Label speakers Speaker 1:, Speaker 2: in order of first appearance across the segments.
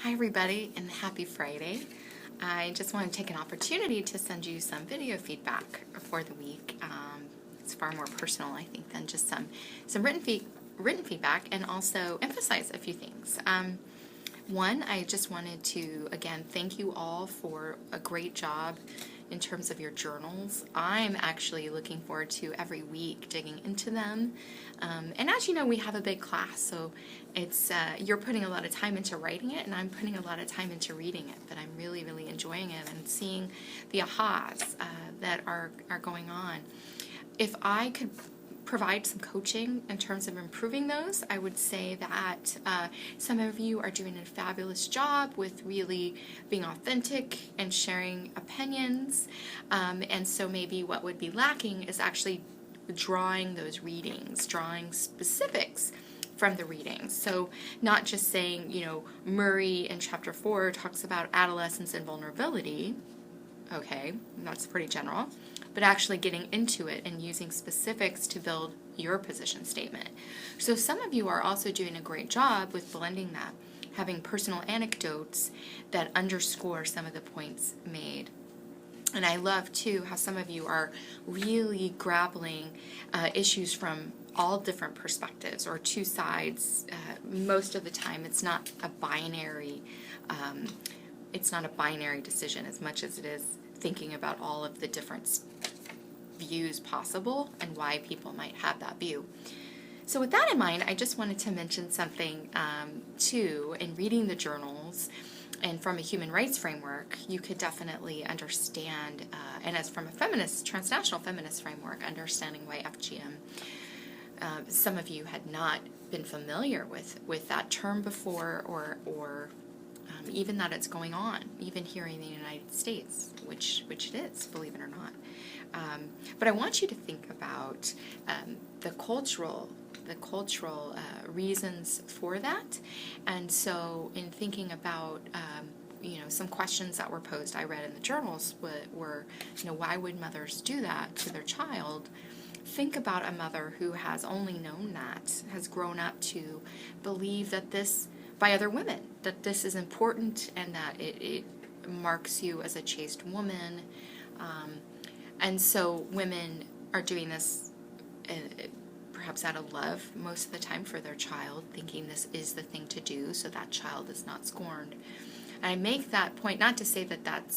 Speaker 1: Hi everybody and happy Friday. I just want to take an opportunity to send you some video feedback for the week. It's far more personal, I think, than just some written feedback, and also emphasize a few things. One, I just wanted to, again, thank you all for a great job in terms of your journals. I'm actually looking forward to every week digging into them. And as you know, we have a big class, so it's you're putting a lot of time into writing it, and I'm putting a lot of time into reading it, but I'm really, really enjoying it and seeing the ahas that are going on. If I could provide some coaching in terms of improving those, I would say that some of you are doing a fabulous job with really being authentic and sharing opinions, and so maybe what would be lacking is actually drawing those readings, drawing specifics from the readings. So not just saying, Murray in chapter 4 talks about adolescence and vulnerability. Okay, that's pretty general, but actually getting into it and using specifics to build your position statement. So some of you are also doing a great job with blending that, having personal anecdotes that underscore some of the points made. And I love, too, how some of you are really grappling issues from all different perspectives, or two sides. Most of the time, it's not a binary decision as much as it is thinking about all of the different views possible and why people might have that view. So with that in mind, I just wanted to mention something too. In reading the journals and from a human rights framework, you could definitely understand, and as from a transnational feminist framework, understanding why FGM, some of you had not been familiar with that term before, or even that it's going on, even here in the United States, which it is, believe it or not. But I want you to think about the cultural reasons for that. And so in thinking about some questions that were posed, I read in the journals were why would mothers do that to their child? Think about a mother who has only known that, has grown up to believe that this, by other women, that this is important and that it marks you as a chaste woman. And so women are doing this perhaps out of love most of the time for their child, thinking this is the thing to do so that child is not scorned. And I make that point not to say that that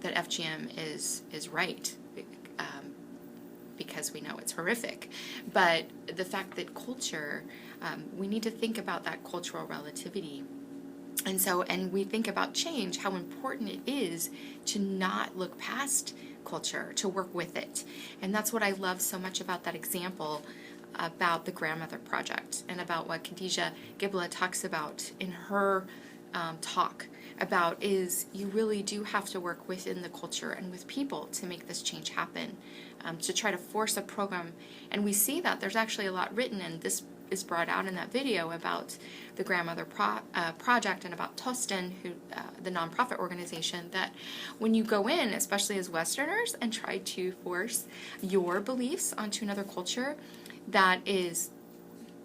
Speaker 1: FGM is right, because we know it's horrific, but the fact that culture, we need to think about that cultural relativity. And we think about change, how important it is to not look past culture, to work with it. And that's what I love so much about that example about the Grandmother Project, and about what Khadija Gibla talks about in her talk about is you really do have to work within the culture and with people to make this change happen, to try to force a program. And we see that there's actually a lot written, and this is brought out in that video about the Grandmother Project and about Tostin, who the nonprofit organization, that when you go in, especially as Westerners, and try to force your beliefs onto another culture, that is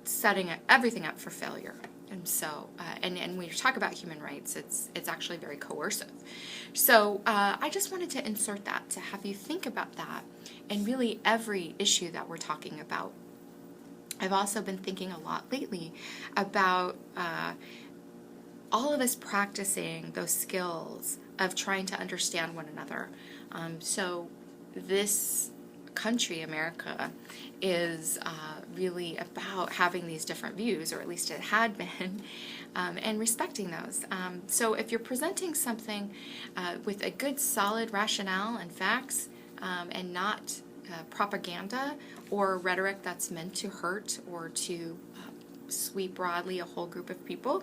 Speaker 1: setting everything up for failure. And so, and when you talk about human rights, it's actually very coercive. So I just wanted to insert that, to have you think about that, and really every issue that we're talking about. I've also been thinking a lot lately about all of us practicing those skills of trying to understand one another. So this country, America, is really about having these different views, or at least it had been, and respecting those. So if you're presenting something with a good, solid rationale and facts, and not propaganda or rhetoric that's meant to hurt or to sweep broadly a whole group of people,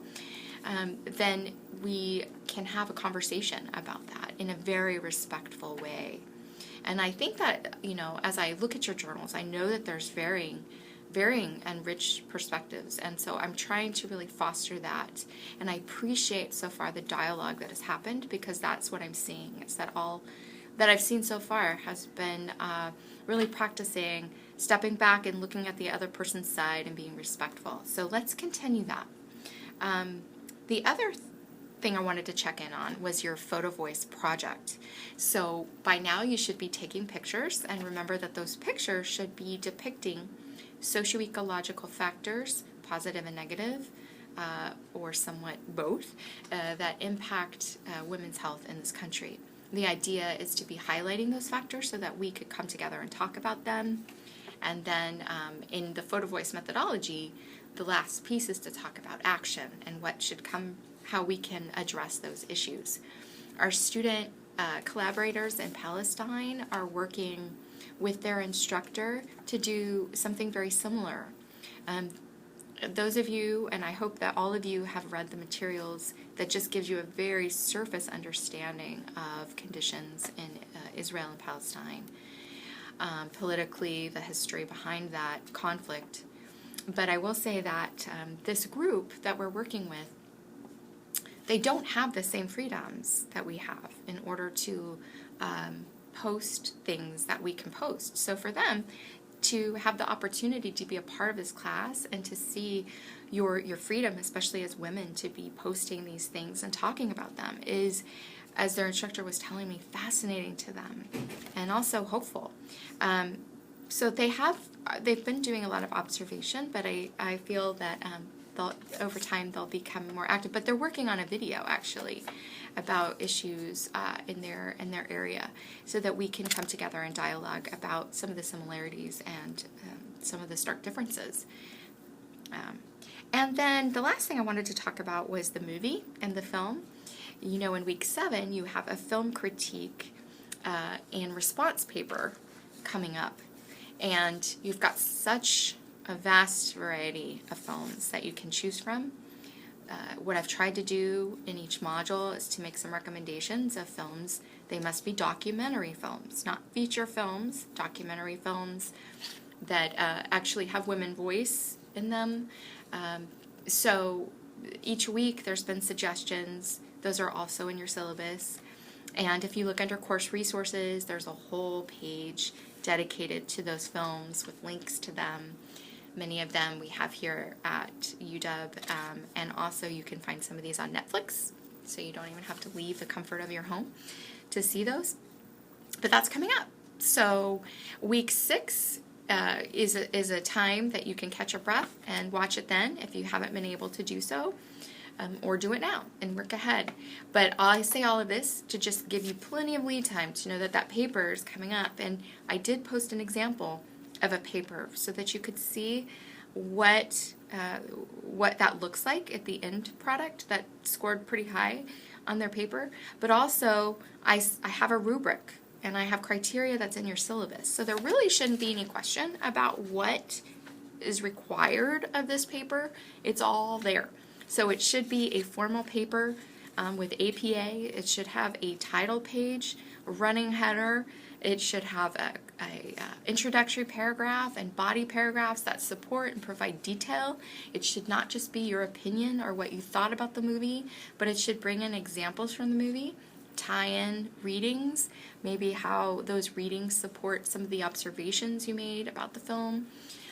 Speaker 1: then we can have a conversation about that in a very respectful way. And I think that, as I look at your journals, I know that there's varying and rich perspectives. And so I'm trying to really foster that. And I appreciate so far the dialogue that has happened, because that's what I'm seeing. It's that all that I've seen so far has been really practicing stepping back and looking at the other person's side and being respectful. So let's continue that. The other thing I wanted to check in on was your Photo Voice project. So by now you should be taking pictures, and remember that those pictures should be depicting socioecological factors, positive and negative, or somewhat both, that impact women's health in this country. The idea is to be highlighting those factors so that we could come together and talk about them. And then in the Photo Voice methodology, the last piece is to talk about action and what should come, how we can address those issues. Our student collaborators in Palestine are working with their instructor to do something very similar. Those of you, and I hope that all of you have read the materials that just gives you a very surface understanding of conditions in Israel and Palestine. Politically, the history behind that conflict. But I will say that this group that we're working with, they don't have the same freedoms that we have in order to post things that we can post. So for them to have the opportunity to be a part of this class and to see your freedom, especially as women, to be posting these things and talking about them is, as their instructor was telling me, fascinating to them and also hopeful. So they've been doing a lot of observation, but I feel that over time they'll become more active. But they're working on a video actually about issues in their area, so that we can come together and dialogue about some of the similarities and some of the stark differences. And then the last thing I wanted to talk about was the movie and the film. You know, in week 7 you have a film critique and response paper coming up, and you've got such a vast variety of films that you can choose from. What I've tried to do in each module is to make some recommendations of films. They must be documentary films, not feature films, documentary films that actually have women voice in them. So each week there's been suggestions. Those are also in your syllabus. And if you look under course resources, there's a whole page dedicated to those films with links to them. Many of them we have here at UW, and also you can find some of these on Netflix, so you don't even have to leave the comfort of your home to see those. But that's coming up. So week 6 is a time that you can catch your breath and watch it then if you haven't been able to do so, or do it now and work ahead. But I say all of this to just give you plenty of lead time to know that that paper is coming up. And I did post an example of a paper so that you could see what that looks like at the end product that scored pretty high on their paper. But also I have a rubric and I have criteria that's in your syllabus, so there really shouldn't be any question about what is required of this paper. It's all there. So it should be a formal paper with APA. It should have a title page, a running header. It should have a introductory paragraph and body paragraphs that support and provide detail. It should not just be your opinion or what you thought about the movie, but it should bring in examples from the movie, tie in readings, maybe how those readings support some of the observations you made about the film.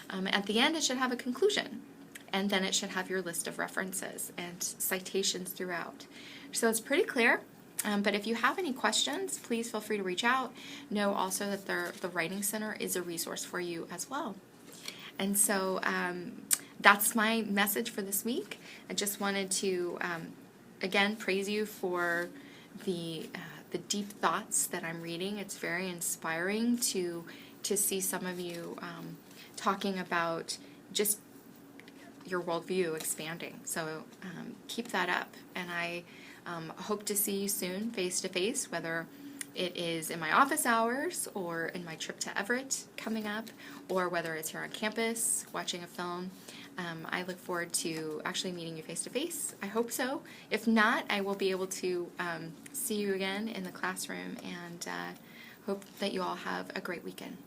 Speaker 1: At the end, it should have a conclusion, and then it should have your list of references and citations throughout. So it's pretty clear. But if you have any questions, please feel free to reach out. Know also that the Writing Center is a resource for you as well. And so that's my message for this week. I just wanted to, again, praise you for the deep thoughts that I'm reading. It's very inspiring to see some of you talking about just your worldview expanding. So keep that up. And I hope to see you soon, face-to-face, whether it is in my office hours or in my trip to Everett coming up, or whether it's here on campus watching a film. I look forward to actually meeting you face-to-face. I hope so. If not, I will be able to see you again in the classroom, and hope that you all have a great weekend.